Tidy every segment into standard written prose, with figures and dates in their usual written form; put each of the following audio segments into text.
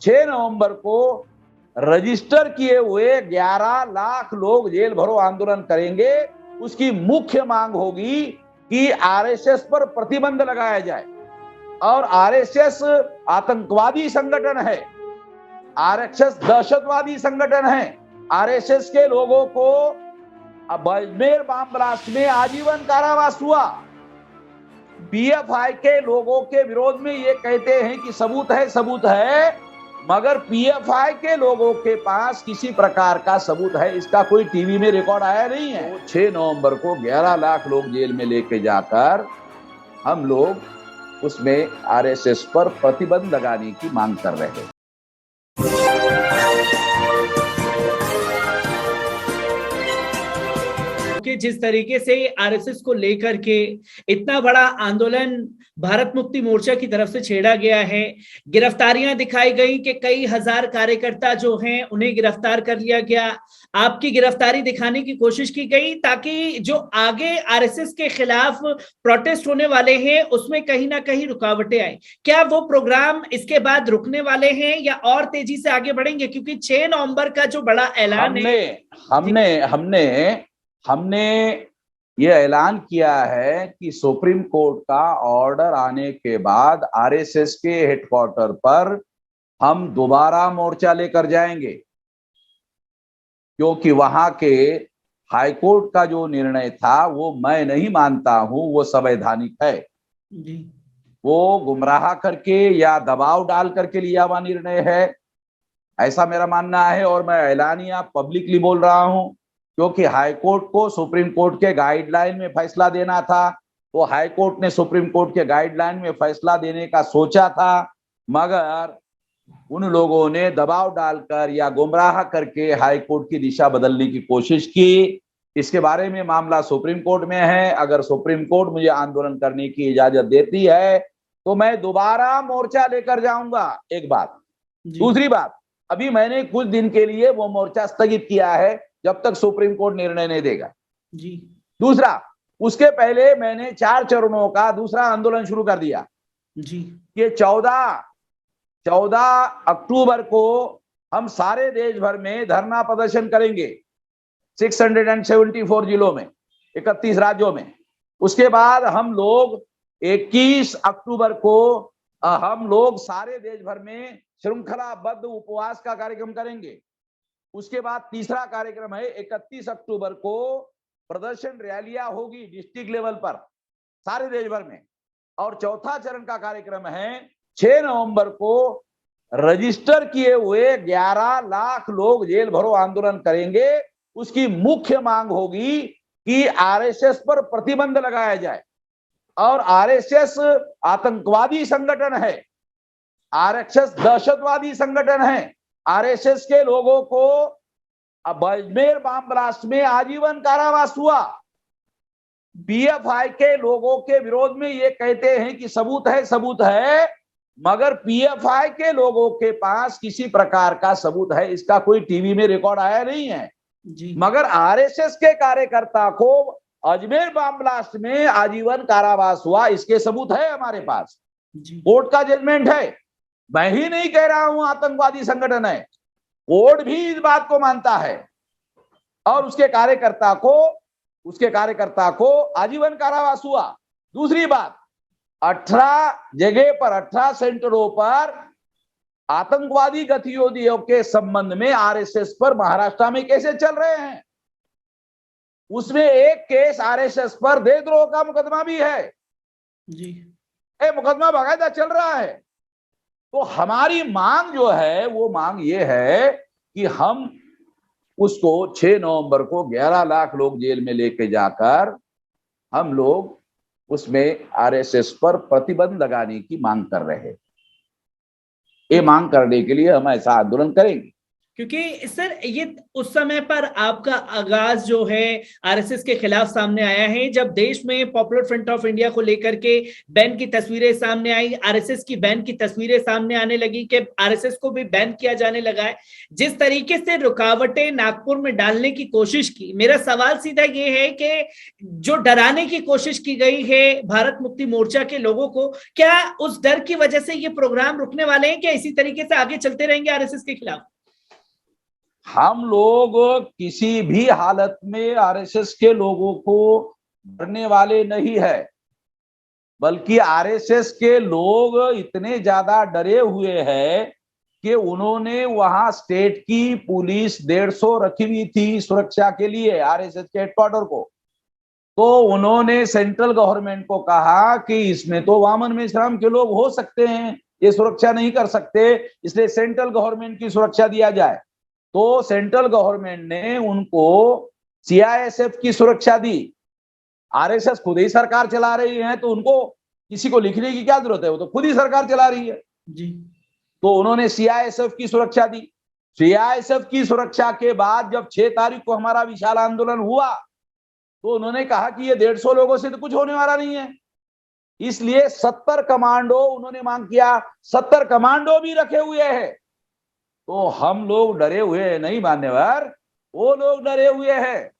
6 नवंबर को रजिस्टर किए हुए 11 लाख लोग जेल भरो आंदोलन करेंगे। उसकी मुख्य मांग होगी कि आरएसएस पर प्रतिबंध लगाया जाए। और आरएसएस आतंकवादी संगठन है, आरएसएस दहशतवादी संगठन है। आरएसएस के लोगों को अजमेर बम ब्लास्ट में आजीवन कारावास हुआ। पीएफआई के लोगों के विरोध में ये कहते हैं कि सबूत है, मगर पीएफआई के लोगों के पास किसी प्रकार का सबूत है इसका कोई टीवी में रिकॉर्ड आया नहीं है। तो 6 नवंबर को 11 लाख लोग जेल में लेके जाकर हम लोग उसमें आरएसएस पर प्रतिबंध लगाने की मांग कर रहे हैं। कि जिस तरीके से आरएसएस को लेकर के इतना बड़ा आंदोलन भारत मुक्ति मोर्चा की तरफ से छेड़ा गया है, गिरफ्तारियां दिखाई गई कि कई हजार कार्यकर्ता जो हैं उन्हें गिरफ्तार कर लिया गया। आपकी गिरफ्तारी दिखाने की कोशिश की गई ताकि जो आगे आरएसएस के खिलाफ प्रोटेस्ट होने वाले हैं उसमें कहीं ना कहीं रुकावटें आए। क्या वो प्रोग्राम इसके बाद रुकने वाले हैं या और तेजी से आगे बढ़ेंगे? क्योंकि 6 नवंबर का जो बड़ा ऐलान हमने ये ऐलान किया है कि सुप्रीम कोर्ट का ऑर्डर आने के बाद आरएसएस के हेडक्वार्टर पर हम दोबारा मोर्चा लेकर जाएंगे, क्योंकि वहां के हाईकोर्ट का जो निर्णय था वो मैं नहीं मानता हूं वो संवैधानिक है। वो गुमराह करके या दबाव डाल करके लिया हुआ निर्णय है, ऐसा मेरा मानना है। और मैं ऐलानिया पब्लिकली बोल रहा हूं, क्योंकि हाईकोर्ट को सुप्रीम कोर्ट के गाइडलाइन में फैसला देना था। तो हाईकोर्ट ने सुप्रीम कोर्ट के गाइडलाइन में फैसला देने का सोचा था, मगर उन लोगों ने दबाव डालकर या गुमराह करके हाईकोर्ट की दिशा बदलने की कोशिश की। इसके बारे में मामला सुप्रीम कोर्ट में है। अगर सुप्रीम कोर्ट मुझे आंदोलन करने की इजाजत देती है तो मैं दोबारा मोर्चा लेकर जाऊंगा, एक बात। दूसरी बात, अभी मैंने कुछ दिन के लिए वो मोर्चा स्थगित किया है जब तक सुप्रीम कोर्ट निर्णय नहीं देगा जी। दूसरा, उसके पहले मैंने 4 चरणों का दूसरा आंदोलन शुरू कर दिया जी कि 14 अक्टूबर को हम सारे देश भर में धरना प्रदर्शन करेंगे, 674 जिलों में, 31 राज्यों में। उसके बाद हम लोग 21 अक्टूबर को हम लोग सारे देश भर में श्रृंखलाबद्ध उपवास का कार्यक्रम करेंगे। उसके बाद तीसरा कार्यक्रम है 31 अक्टूबर को प्रदर्शन रैलियां होगी डिस्ट्रिक्ट लेवल पर सारे देश भर में। और चौथा चरण का कार्यक्रम है 6 नवंबर को रजिस्टर किए हुए 11 लाख लोग जेल भरो आंदोलन करेंगे। उसकी मुख्य मांग होगी कि आरएसएस पर प्रतिबंध लगाया जाए। और आरएसएस आतंकवादी संगठन है, आरएसएस दहशतवादी संगठन है। आरएसएस के लोगों को अजमेर बम ब्लास्ट में आजीवन कारावास हुआ। पीएफआई के लोगों के विरोध में ये कहते हैं कि सबूत है, मगर पीएफआई के लोगों के पास किसी प्रकार का सबूत है इसका कोई टीवी में रिकॉर्ड आया नहीं है जी। मगर आरएसएस के कार्यकर्ता को अजमेर बम ब्लास्ट में आजीवन कारावास हुआ, इसके सबूत है हमारे पास। कोर्ट का जजमेंट है। मैं ही नहीं कह रहा हूं आतंकवादी संगठन है, कोर्ट भी इस बात को मानता है। और उसके कार्यकर्ता को आजीवन कारावास हुआ। दूसरी बात, 18 जगह पर 18 सेंटरों पर आतंकवादी गतिविधियों के संबंध में आरएसएस पर महाराष्ट्र में केसेस चल रहे हैं। उसमें एक केस आरएसएस पर देशद्रोह का मुकदमा भी है जी। मुकदमा बाकायदा चल रहा है। तो हमारी मांग जो है वो मांग ये है कि हम उसको 6 नवंबर को 11 लाख लोग जेल में लेके जाकर हम लोग उसमें आरएसएस पर प्रतिबंध लगाने की मांग कर रहे हैं। ये मांग करने के लिए हम ऐसा आंदोलन करेंगे। क्योंकि सर ये उस समय पर आपका आगाज जो है आरएसएस के खिलाफ सामने आया है, जब देश में पॉपुलर फ्रंट ऑफ इंडिया को लेकर के बैन की तस्वीरें सामने आई, आरएसएस की बैन की तस्वीरें सामने आने लगी कि आरएसएस को भी बैन किया जाने लगा है। जिस तरीके से रुकावटें नागपुर में डालने की कोशिश की, मेरा सवाल सीधा ये है कि जो डराने की कोशिश की गई है भारत मुक्ति मोर्चा के लोगों को, क्या उस डर की वजह से ये प्रोग्राम रुकने वाले हैं, क्या इसी तरीके से आगे चलते रहेंगे आरएसएस के खिलाफ? हम लोग किसी भी हालत में आरएसएस के लोगों को डरने वाले नहीं है, बल्कि आरएसएस के लोग इतने ज्यादा डरे हुए हैं कि उन्होंने वहां स्टेट की पुलिस 150 रखी हुई थी सुरक्षा के लिए आरएसएस के हेडक्वार्टर को। तो उन्होंने सेंट्रल गवर्नमेंट को कहा कि इसमें तो वामन मेश्राम के लोग हो सकते हैं, ये सुरक्षा नहीं कर सकते, इसलिए सेंट्रल गवर्नमेंट की सुरक्षा दिया जाए। तो सेंट्रल गवर्नमेंट ने उनको सीआईएसएफ की सुरक्षा दी। आरएसएस खुद ही सरकार चला रही है, तो उनको किसी को लिखने की क्या जरूरत है, वो तो खुद ही सरकार चला रही है जी। तो उन्होंने सीआईएसएफ की सुरक्षा दी। सीआईएसएफ की सुरक्षा के बाद जब 6 तारीख को हमारा विशाल आंदोलन हुआ, तो उन्होंने कहा कि ये 150 लोगों से तो कुछ होने वाला नहीं है, इसलिए 70 कमांडो उन्होंने मांग किया। 70 कमांडो भी रखे हुए हैं। तो हम लोग डरे हुए नहीं मान्यवर, वो लोग डरे हुए हैं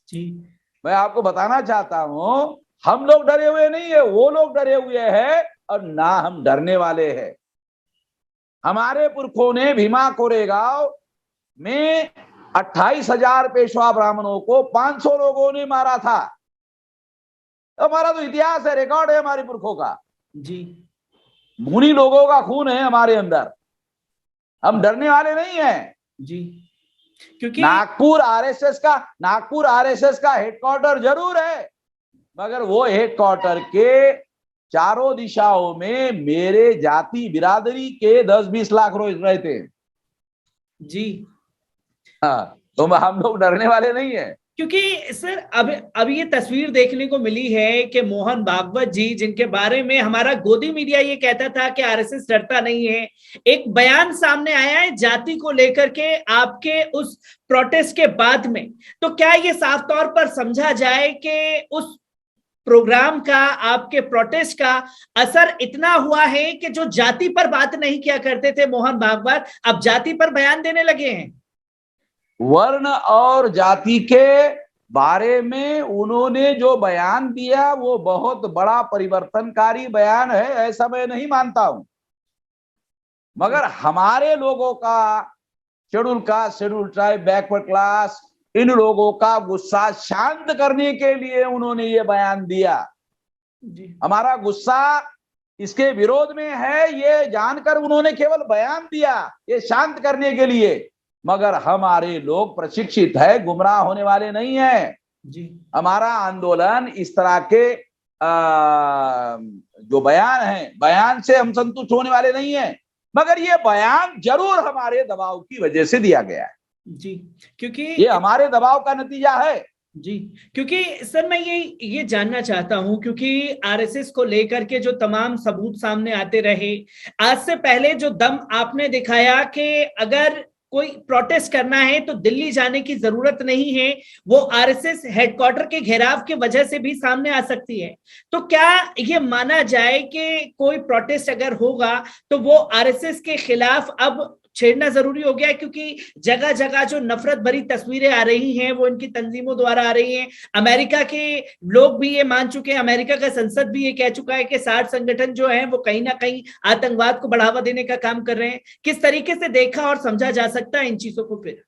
जी। मैं आपको बताना चाहता हूं, हम लोग डरे हुए नहीं है, वो लोग डरे हुए हैं, और ना हम डरने वाले हैं। हमारे पुरखों ने भीमा कोरेगांव में 28,000 पेशवा ब्राह्मणों को 500 लोगों ने मारा था। हमारा तो इतिहास है, रिकॉर्ड है हमारे पुरखों का जी। उन्हीं लोगों का खून है हमारे अंदर, हम डरने वाले नहीं हैं जी। क्योंकि नागपुर आरएसएस का हेडक्वार्टर जरूर है, मगर वो हेडक्वार्टर के चारों दिशाओं में मेरे जाति बिरादरी के 10-20 लाख रोज रहते हैं जी। हाँ, तो हम लोग डरने वाले नहीं है। क्योंकि सर अब ये तस्वीर देखने को मिली है कि मोहन भागवत जी, जिनके बारे में हमारा गोदी मीडिया ये कहता था कि आरएसएस डरता नहीं है, एक बयान सामने आया है जाति को लेकर के आपके उस प्रोटेस्ट के बाद में। तो क्या ये साफ तौर पर समझा जाए कि उस प्रोग्राम का, आपके प्रोटेस्ट का असर इतना हुआ है कि जो जाति पर बात नहीं किया करते थे मोहन भागवत, अब जाति पर बयान देने लगे हैं? वर्ण और जाति के बारे में उन्होंने जो बयान दिया वो बहुत बड़ा परिवर्तनकारी बयान है, ऐसा मैं नहीं मानता हूं। मगर हमारे लोगों का, schedule caste, schedule tribe, backward class, इन लोगों का गुस्सा शांत करने के लिए उन्होंने ये बयान दिया जी। हमारा गुस्सा इसके विरोध में है, ये जानकर उन्होंने केवल बयान दिया ये शांत करने के लिए। मगर हमारे लोग प्रशिक्षित है, गुमराह होने वाले नहीं है जी। हमारा आंदोलन इस तरह के जो बयान है, बयान से हम संतुष्ट होने वाले नहीं है, मगर ये बयान जरूर हमारे दबाव की वजह से दिया गया है जी। क्योंकि ये हमारे दबाव का नतीजा है जी। क्योंकि सर मैं ये जानना चाहता हूं, क्योंकि आरएसएस को लेकर के जो तमाम सबूत सामने आते रहे, आज से पहले जो दम आपने दिखाया कि अगर कोई प्रोटेस्ट करना है तो दिल्ली जाने की जरूरत नहीं है, वो आरएसएस हेडक्वार्टर के घेराव की वजह से भी सामने आ सकती है। तो क्या ये माना जाए कि कोई प्रोटेस्ट अगर होगा तो वो आरएसएस के खिलाफ अब छेड़ना जरूरी हो गया है? क्योंकि जगह जगह जो नफरत भरी तस्वीरें आ रही हैं वो इनकी तंजीमों द्वारा आ रही हैं। अमेरिका के लोग भी ये मान चुके हैं, अमेरिका का संसद भी ये कह चुका है कि 60 संगठन जो है वो कहीं ना कहीं आतंकवाद को बढ़ावा देने का काम कर रहे हैं। किस तरीके से देखा और समझा जा सकता है इन चीजों को? फिर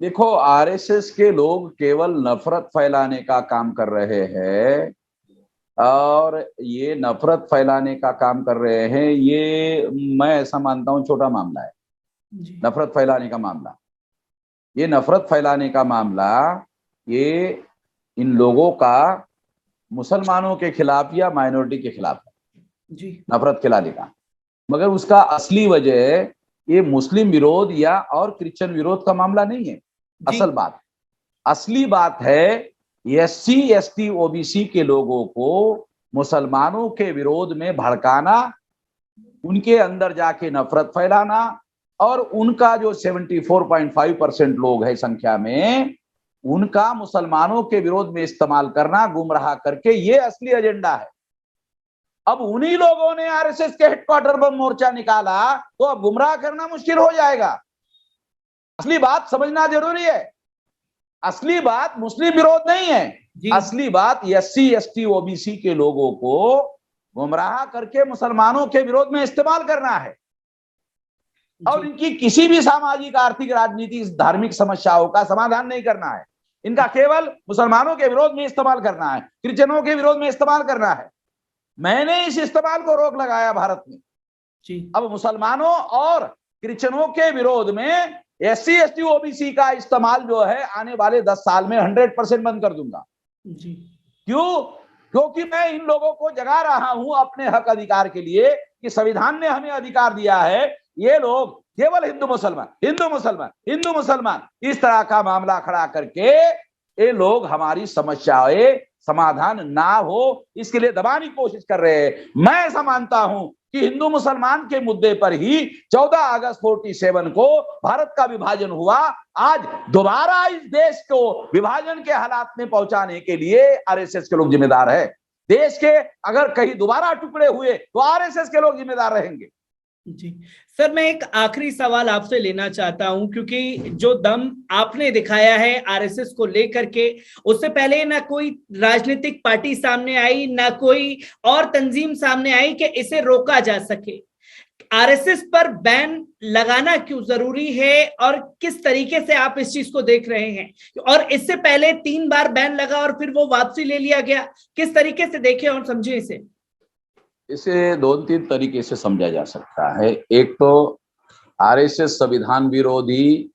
देखो, आरएसएस के लोग केवल नफरत फैलाने का काम कर रहे हैं, और ये नफरत फैलाने का काम कर रहे हैं, ये मैं ऐसा मानता हूं छोटा मामला है नफरत फैलाने का मामला। ये नफरत फैलाने का मामला ये इन लोगों का मुसलमानों के खिलाफ या माइनॉरिटी के खिलाफ है जी, नफरत फैलाने का। मगर उसका असली वजह ये मुस्लिम विरोध या और क्रिश्चियन विरोध का मामला नहीं है। असली बात है एससी एसटी ओबीसी के लोगों को मुसलमानों के विरोध में भड़काना, उनके अंदर जाके नफरत फैलाना, और उनका जो 74.5% लोग है संख्या में, उनका मुसलमानों के विरोध में इस्तेमाल करना, गुमराह करके, ये असली एजेंडा है। अब उन्हीं लोगों ने आरएसएस के हेडक्वार्टर पर मोर्चा निकाला, तो अब गुमराह करना मुश्किल हो जाएगा। असली बात समझना जरूरी है। असली बात मुस्लिम विरोध नहीं है, असली बात एससी एसटी ओबीसी के लोगों को गुमराह करके मुसलमानों के विरोध में इस्तेमाल करना है और इनकी किसी भी सामाजिक, आर्थिक, राजनीतिक, धार्मिक समस्याओं का समाधान नहीं करना है। इनका केवल मुसलमानों के विरोध में इस्तेमाल करना है, क्रिश्चियनों के विरोध में इस्तेमाल करना है। मैंने इस इस्तेमाल को रोक लगाया भारत में जी। अब मुसलमानों और क्रिश्चियनों के विरोध में एससी एसटी ओबीसी का इस्तेमाल जो है आने वाले 10 साल में 100% बंद कर दूंगा जी। क्यों? क्योंकि मैं इन लोगों को जगा रहा हूं अपने हक अधिकार के लिए कि संविधान ने हमें अधिकार दिया है। ये लोग केवल हिंदू मुसलमान, हिंदू मुसलमान, हिंदू मुसलमान, इस तरह का मामला खड़ा करके ये लोग हमारी समस्याएं समाधान ना हो इसके लिए दबाने की कोशिश कर रहे हैं। मैं ऐसा मानता हूं कि हिंदू मुसलमान के मुद्दे पर ही 14 अगस्त 47 को भारत का विभाजन हुआ। आज दोबारा इस देश को विभाजन के हालात में पहुंचाने के लिए आरएसएस के लोग जिम्मेदार है। देश के अगर कहीं दोबारा टुकड़े हुए तो आरएसएस के लोग जिम्मेदार रहेंगे जी। सर, मैं एक आखिरी सवाल आपसे लेना चाहता हूं, क्योंकि जो दम आपने दिखाया है आरएसएस को लेकर के, उससे पहले ना कोई राजनीतिक पार्टी सामने आई, ना कोई और तंजीम सामने आई कि इसे रोका जा सके। आरएसएस पर बैन लगाना क्यों जरूरी है और किस तरीके से आप इस चीज को देख रहे हैं? और इससे पहले 3 बार बैन लगा और फिर वो वापसी ले लिया गया, किस तरीके से देखें और समझे इसे? इसे 2-3 तरीके से समझा जा सकता है। एक तो आरएसएस संविधान विरोधी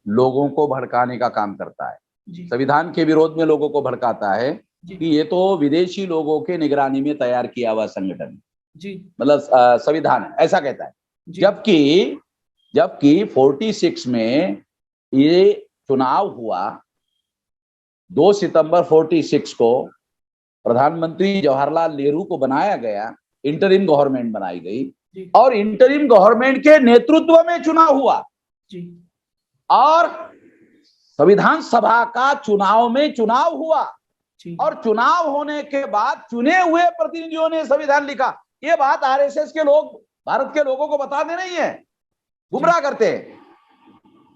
लोगों को भड़काने का काम करता है, संविधान के विरोध में लोगों को भड़काता है कि ये तो विदेशी लोगों के निगरानी में तैयार किया हुआ संगठन जी, मतलब संविधान ऐसा कहता है। जबकि 46 में ये चुनाव हुआ, 2 सितंबर 46 को प्रधानमंत्री जवाहरलाल नेहरू को बनाया गया, इंटरिम गवर्नमेंट बनाई गई और इंटरिम गवर्नमेंट के नेतृत्व में चुनाव हुआ जी। और संविधान सभा का चुनाव में चुनाव हुआ जी। और चुनाव होने के बाद चुने हुए प्रतिनिधियों ने संविधान लिखा। ये बात आरएसएस के लोग भारत के लोगों को बताते नहीं है, गुमराह करते हैं।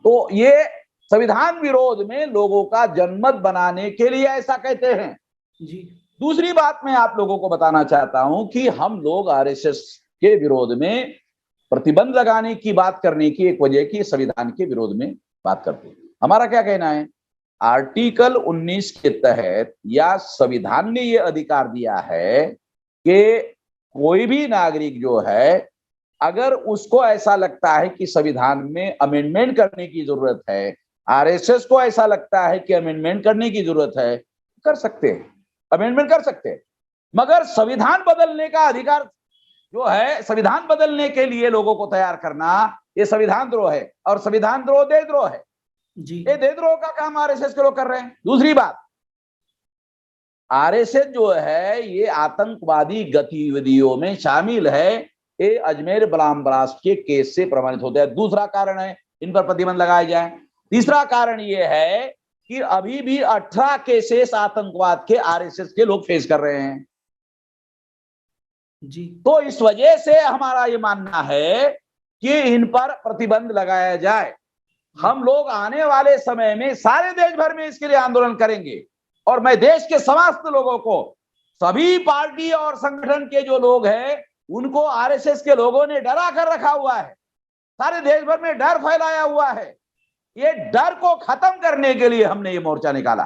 तो ये संविधान विरोध में लोगों का जनमत बनाने के लिए ऐसा कहते हैं जी। दूसरी बात मैं आप लोगों को बताना चाहता हूं कि हम लोग आरएसएस के विरोध में प्रतिबंध लगाने की बात करने की एक वजह की संविधान के विरोध में बात करते हैं। हमारा क्या कहना है, आर्टिकल 19 के तहत या संविधान ने यह अधिकार दिया है कि कोई भी नागरिक जो है, अगर उसको ऐसा लगता है कि संविधान में अमेंडमेंट करने की जरूरत है, आरएसएस को ऐसा लगता है कि अमेंडमेंट करने की जरूरत है, कर सकते हैं, अमेंडमेंट कर सकते हैं। मगर संविधान बदलने का अधिकार जो है, संविधान बदलने के लिए लोगों को तैयार करना, ये संविधान द्रोह है और संविधान द्रोह देशद्रोह है जी। ये देशद्रोह का काम आरएसएस के लोग कर रहे हैं। दूसरी बात, आरएसएस जो है ये आतंकवादी गतिविधियों में शामिल है, ये अजमेर बम ब्लास्ट के केस से प्रमाणित होता है। दूसरा कारण है इन पर प्रतिबंध लगाया जाए। तीसरा कारण ये है कि अभी भी 18 केसेस आतंकवाद के आरएसएस के लोग फेस कर रहे हैं जी। तो इस वजह से हमारा ये मानना है कि इन पर प्रतिबंध लगाया जाए। हम लोग आने वाले समय में सारे देश भर में इसके लिए आंदोलन करेंगे और मैं देश के समस्त लोगों को, सभी पार्टी और संगठन के जो लोग हैं, उनको आरएसएस के लोगों ने डरा कर रखा हुआ है, सारे देश भर में डर फैलाया हुआ है। ये डर को खत्म करने के लिए हमने ये मोर्चा निकाला।